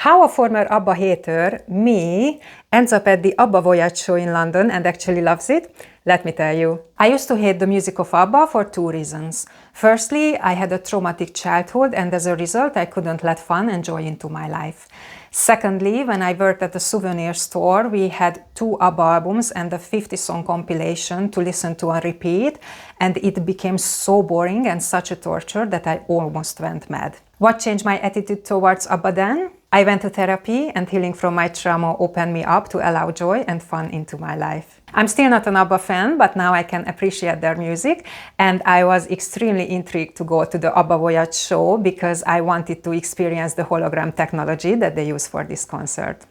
How a former ABBA hater, me, ends up at the ABBA Voyage show in London and actually loves it? Let me tell you. I used to hate the music of ABBA for two reasons. Firstly, I had a traumatic childhood and as a result I couldn't let fun and joy into my life. Secondly, when I worked at a souvenir store, we had 2 ABBA albums and a 50-song compilation to listen to on repeat, and it became so boring and such a torture that I almost went mad. What changed my attitude towards ABBA then? I went to therapy, and healing from my trauma opened me up to allow joy and fun into my life. I'm still not an ABBA fan, but now I can appreciate their music, and I was extremely intrigued to go to the ABBA Voyage show because I wanted to experience the hologram technology that they use for this concert.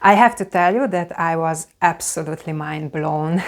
I have to tell you that I was absolutely mind blown.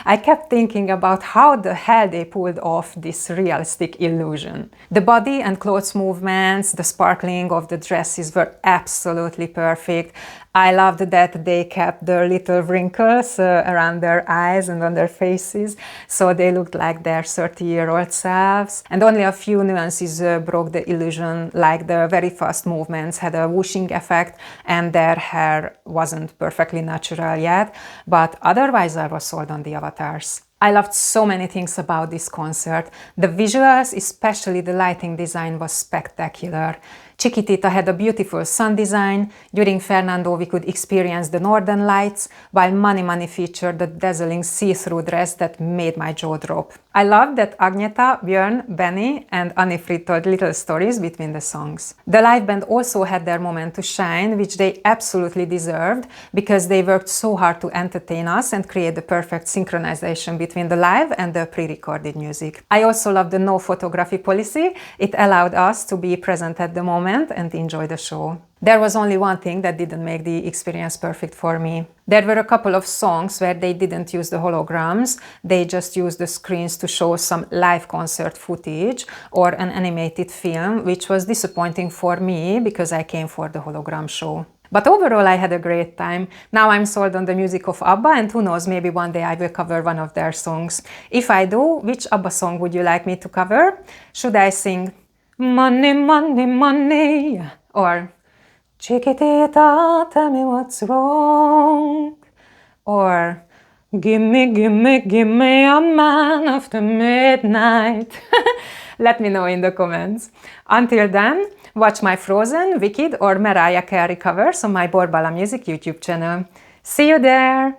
I kept thinking about how the hell they pulled off this realistic illusion. The body and clothes movements, the sparkling of the dresses were absolutely perfect. I loved that they kept the little wrinkles around their eyes and on their faces, so they looked like their 30-year-old selves. And only a few nuances broke the illusion, like the very fast movements had a whooshing effect and their hair wasn't perfectly natural yet, but otherwise I was sold on the avatars. I loved so many things about this concert. The visuals, especially the lighting design, was spectacular. Chiquitita had a beautiful sun design. During Fernando, we could experience the northern lights, while Mani featured the dazzling see-through dress that made my jaw drop. I loved that Agnetha, Björn, Benny and Anni-Frid told little stories between the songs. The live band also had their moment to shine, which they absolutely deserved, because they worked so hard to entertain us and create the perfect synchronization between the live and the pre-recorded music. I also loved the no photography policy. It allowed us to be present at the moment and enjoy the show. There was only one thing that didn't make the experience perfect for me. There were a couple of songs where they didn't use the holograms, they just used the screens to show some live concert footage or an animated film, which was disappointing for me because I came for the hologram show. But overall, I had a great time. Now I'm sold on the music of ABBA, and who knows, maybe one day I will cover one of their songs. If I do, which ABBA song would you like me to cover? Should I sing Money, money, money, or Chiquitita, tell me what's wrong, or gimme, gimme, gimme a man after midnight? Let me know in the comments. Until then, watch my Frozen, Wicked or Mariah Carey covers on my Borbala Music YouTube channel. See you there!